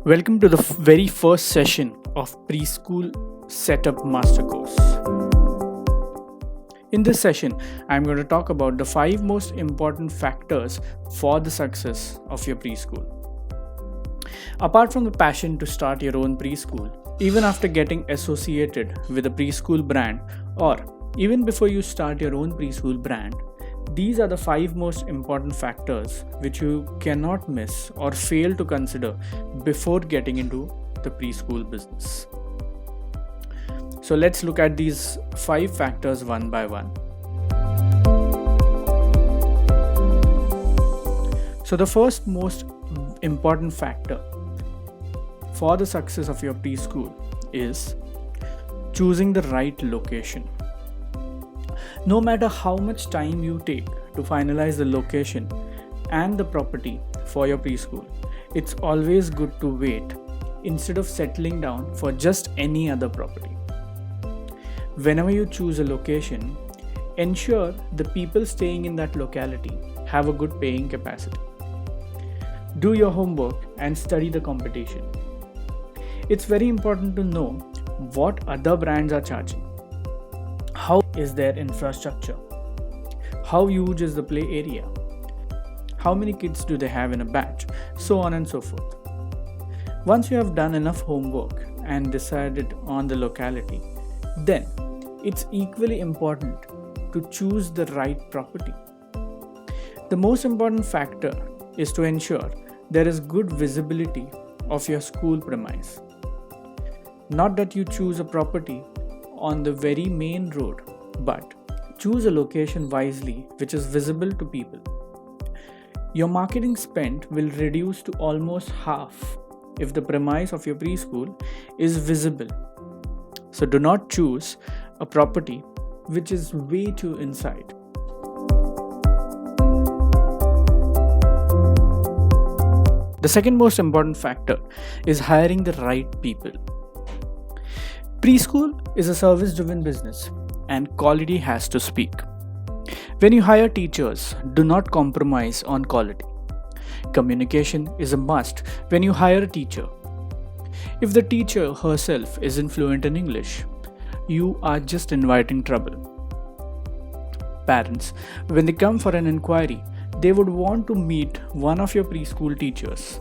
Welcome to the very first session of Preschool Setup Master Course. In this session, I'm going to talk about the 5 most important factors for the success of your preschool. Apart from the passion to start your own preschool, even after getting associated with a preschool brand, or even before you start your own preschool brand, these are the 5 most important factors which you cannot miss or fail to consider before getting into the preschool business. So let's look at these 5 factors one by one. So the first most important factor for the success of your preschool is choosing the right location. No matter how much time you take to finalize the location and the property for your preschool, it's always good to wait instead of settling down for just any other property. Whenever you choose a location, ensure the people staying in that locality have a good paying capacity. Do your homework and study the competition. It's very important to know what other brands are charging. How is their infrastructure? How huge is the play area? How many kids do they have in a batch? So on and so forth. Once you have done enough homework and decided on the locality, then it's equally important to choose the right property. The most important factor is to ensure there is good visibility of your school premise. Not that you choose a property on the very main road, but choose a location wisely which is visible to people. Your marketing spend will reduce to almost half if the premise of your preschool is visible. So do not choose a property which is way too inside. The second most important factor is hiring the right people. Preschool is a service-driven business and quality has to speak. When you hire teachers, do not compromise on quality. Communication is a must when you hire a teacher. If the teacher herself isn't fluent in English, you are just inviting trouble. Parents, when they come for an inquiry, they would want to meet one of your preschool teachers.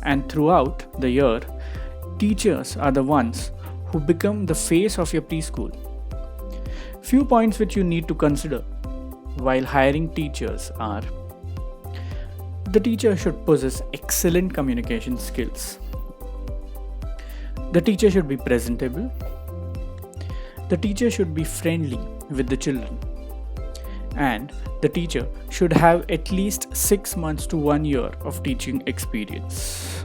And throughout the year, teachers are the ones who become the face of your preschool. Few points which you need to consider while hiring teachers are: the teacher should possess excellent communication skills. The teacher should be presentable. The teacher should be friendly with the children. And the teacher should have at least 6 months to 1 year of teaching experience.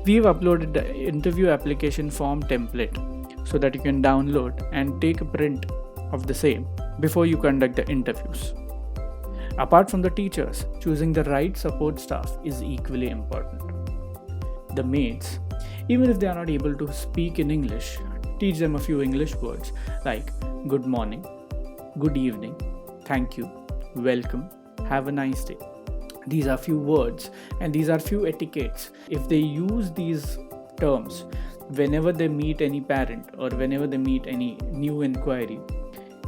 We've uploaded the interview application form template so that you can download and take a print of the same before you conduct the interviews. Apart from the teachers, choosing the right support staff is equally important. The maids, even if they are not able to speak in English, teach them a few English words like good morning, good evening, thank you, welcome, have a nice day. These are few words and these are few etiquettes. If they use these terms whenever they meet any parent or whenever they meet any new inquiry,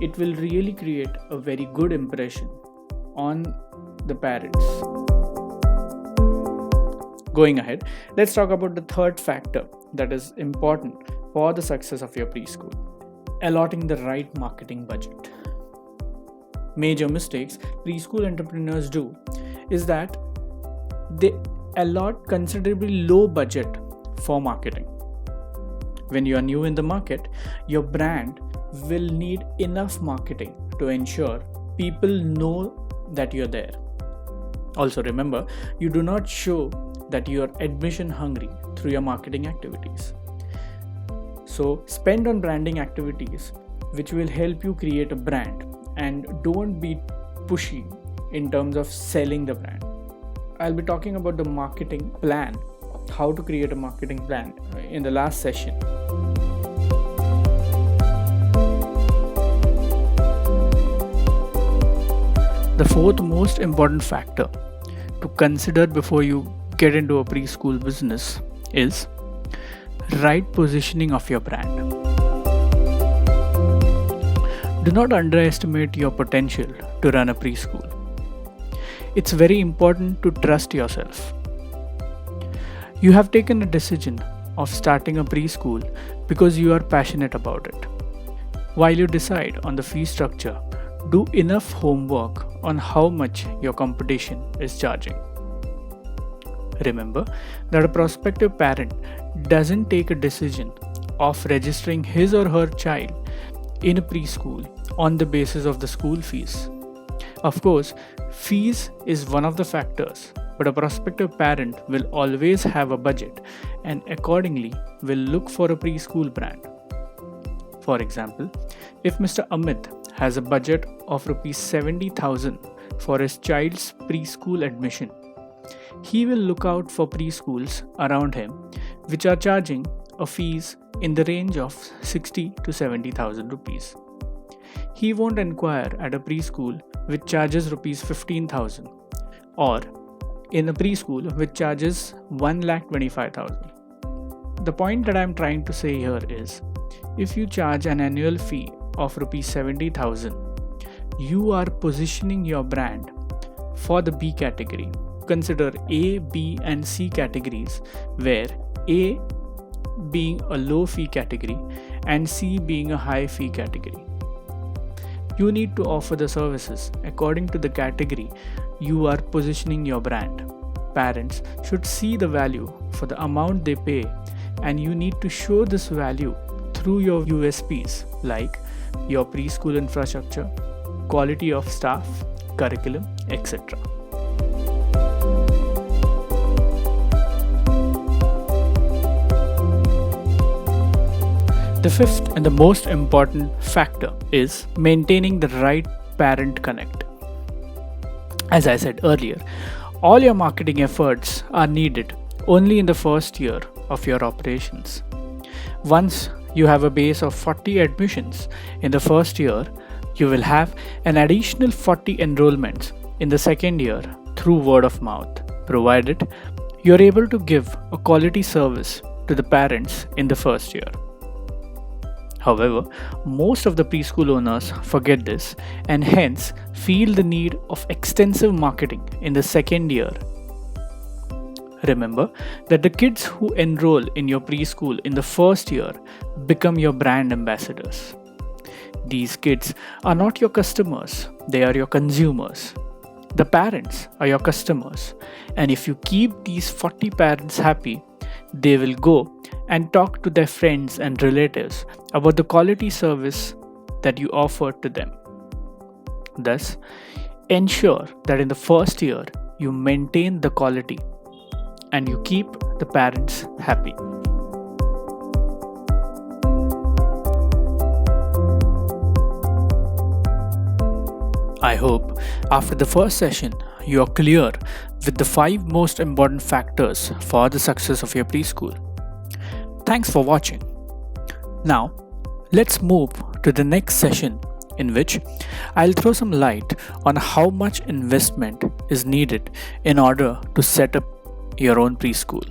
it will really create a very good impression on the parents. Going ahead, let's talk about the third factor that is important for the success of your preschool: allotting the right marketing budget. Major mistakes preschool entrepreneurs do is that they allot considerably low budget for marketing. When you are new in the market, your brand will need enough marketing to ensure people know that you're there. Also remember, you do not show that you are admission hungry through your marketing activities. So spend on branding activities which will help you create a brand, and don't be pushy in terms of selling the brand. I'll be talking about the marketing plan, how to create a marketing plan in the last session. The fourth most important factor to consider before you get into a preschool business is right positioning of your brand. Do not underestimate your potential to run a preschool. It's very important to trust yourself. You have taken a decision of starting a preschool because you are passionate about it. While you decide on the fee structure, do enough homework on how much your competition is charging. Remember that a prospective parent doesn't take a decision of registering his or her child in a preschool on the basis of the school fees. Of course, fees is one of the factors, but a prospective parent will always have a budget and accordingly will look for a preschool brand. For example, if Mr. Amit has a budget of Rs 70,000 for his child's preschool admission, he will look out for preschools around him which are charging a fees in the range of 60 to 70,000 rupees. He won't inquire at a preschool which charges Rs 15,000 or in a preschool which charges 1,25,000. The point that I am trying to say here is, if you charge an annual fee of Rs 70,000, you are positioning your brand for the B category. Consider A, B and C categories, where A being a low fee category and C being a high fee category. You need to offer the services according to the category you are positioning your brand. Parents should see the value for the amount they pay, and you need to show this value through your USPs like your preschool infrastructure, quality of staff, curriculum, etc. The fifth and the most important factor is maintaining the right parent connect. As I said earlier, all your marketing efforts are needed only in the first year of your operations. Once you have a base of 40 admissions in the first year, you will have an additional 40 enrollments in the second year through word of mouth, provided you are able to give a quality service to the parents in the first year. However, most of the preschool owners forget this and hence feel the need of extensive marketing in the second year. Remember that the kids who enroll in your preschool in the first year become your brand ambassadors. These kids are not your customers, they are your consumers. The parents are your customers, and if you keep these 40 parents happy, they will go and talk to their friends and relatives about the quality service that you offer to them. Thus, ensure that in the first year you maintain the quality and you keep the parents happy. I hope after the first session you are clear with the 5 most important factors for the success of your preschool. Thanks for watching. Now, let's move to the next session, in which I'll throw some light on how much investment is needed in order to set up your own preschool.